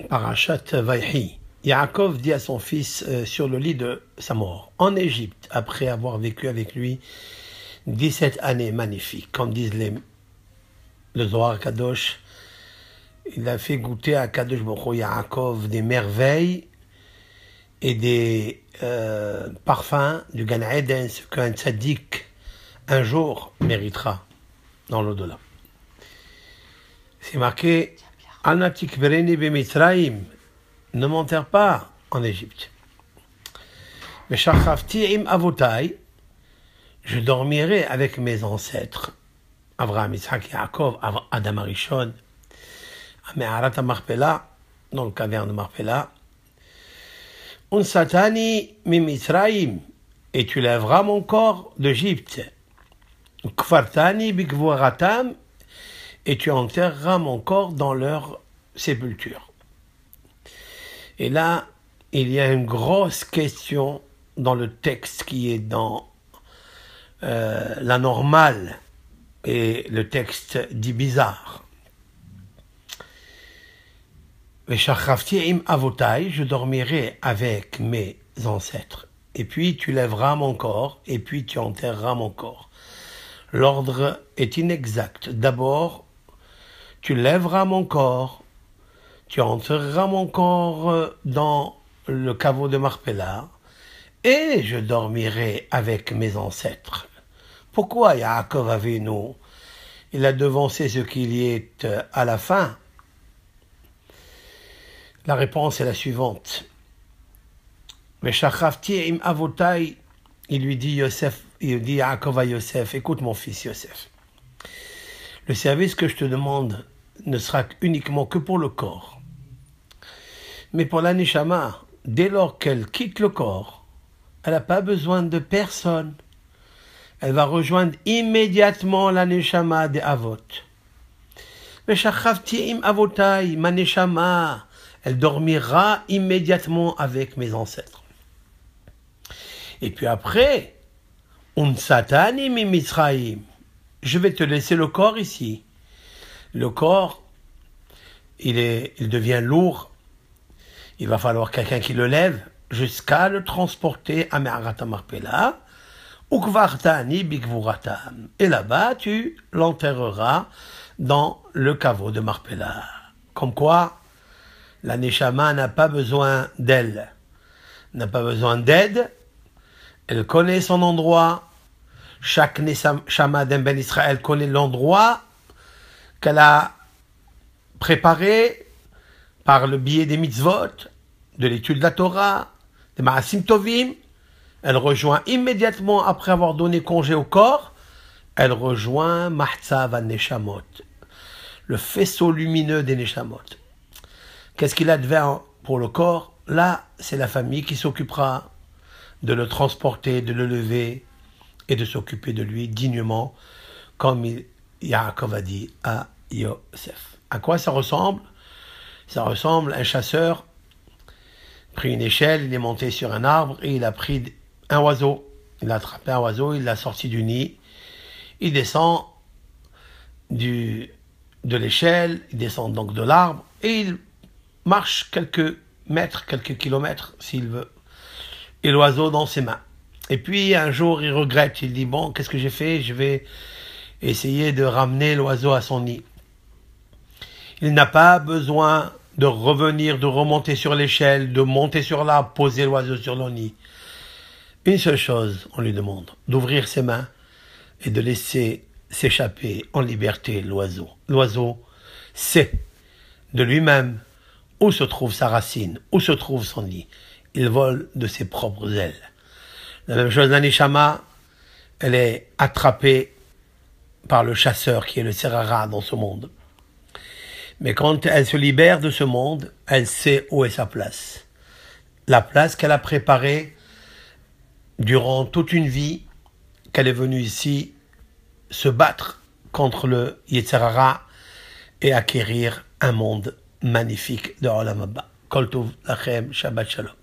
Parashat Vayhi. Yaakov dit à son fils sur le lit de sa mort, en Égypte, après avoir vécu avec lui 17 années magnifiques, comme disent le Zohar Kadosh, il a fait goûter à Kadosh Baruch Hu Yaakov des merveilles et des parfums du Gan Eden, ce qu'un tzaddik un jour méritera dans l'au-delà. C'est marqué Anatik Vereni Bemitzraim, ne m'enterre pas en Égypte. Mais Shachafti im Avotai, je dormirai avec mes ancêtres, Avraham, Yitzhak, Yaakov, Adam Arishon, à Me'arat Marpela, dans le caverne de Marpela, Unsatani Mimitzraim, et tu lèveras mon corps d'Égypte, Kfartani Bikvoratam, et tu enterreras mon corps dans leur sépulture. Et là, il y a une grosse question dans le texte qui est dans la normale et le texte dit bizarre. Veshachafti im avotai, je dormirai avec mes ancêtres. Et puis tu lèveras mon corps, et puis tu enterreras mon corps. L'ordre est inexact. D'abord, tu lèveras mon corps, tu enterreras mon corps dans le caveau de Marpella, et je dormirai avec mes ancêtres. Pourquoi Yaakov Avinu, il a devancé ce qu'il y est à la fin? La réponse est la suivante. Veshachafti im avotai, il lui dit Yaakov à Yosef, écoute mon fils Yosef, le service que je te demande ne sera uniquement que pour le corps. Mais pour la neshama, dès lors qu'elle quitte le corps, elle n'a pas besoin de personne. Elle va rejoindre immédiatement la neshama des avot. Veshachafti im avotai, ma neshama, elle dormira immédiatement avec mes ancêtres. Et puis après, unsatani mimitzraim, je vais te laisser le corps ici. Le corps, il devient lourd. Il va falloir quelqu'un qui le lève jusqu'à le transporter à Me'arat Marpella. Ukvartani bikvuratam. Et là-bas, tu l'enterreras dans le caveau de Marpella. Comme quoi, la Neshama n'a pas besoin d'elle, n'a pas besoin d'aide. Elle connaît son endroit. Chaque Neshama d'un Ben Israël connaît l'endroit qu'elle a préparé par le biais des mitzvot, de l'étude de la Torah, des Maasim Tovim. Elle rejoint immédiatement, après avoir donné congé au corps, elle rejoint Mahzav ha-Neshamot, le faisceau lumineux des Neshamot. Qu'est-ce qu'il advient pour le corps? Là, c'est la famille qui s'occupera de le transporter, de le lever et de s'occuper de lui dignement, comme Yaakov a dit à Yosef. À quoi ça ressemble? Ça ressemble à un chasseur pris une échelle, il est monté sur un arbre et il a pris un oiseau. Il a attrapé un oiseau, il l'a sorti du nid. Il descend de l'échelle, il descend donc de l'arbre et il marche quelques mètres, quelques kilomètres s'il veut. Et l'oiseau dans ses mains. Et puis un jour il regrette, il dit bon, qu'est-ce que j'ai fait? Je vais essayer de ramener l'oiseau à son nid. Il n'a pas besoin de revenir, de remonter sur l'échelle, de monter sur l'arbre, poser l'oiseau sur le nid. Une seule chose, on lui demande, d'ouvrir ses mains et de laisser s'échapper en liberté l'oiseau. L'oiseau sait de lui-même où se trouve sa racine, où se trouve son nid. Il vole de ses propres ailes. La même chose, la Neshama, elle est attrapée par le chasseur qui est le Serara dans ce monde. Mais quand elle se libère de ce monde, elle sait où est sa place. La place qu'elle a préparée durant toute une vie, qu'elle est venue ici se battre contre le Yetzer Hara et acquérir un monde magnifique de Olam Haba. Kol Tov Lachem, Shabbat Shalom.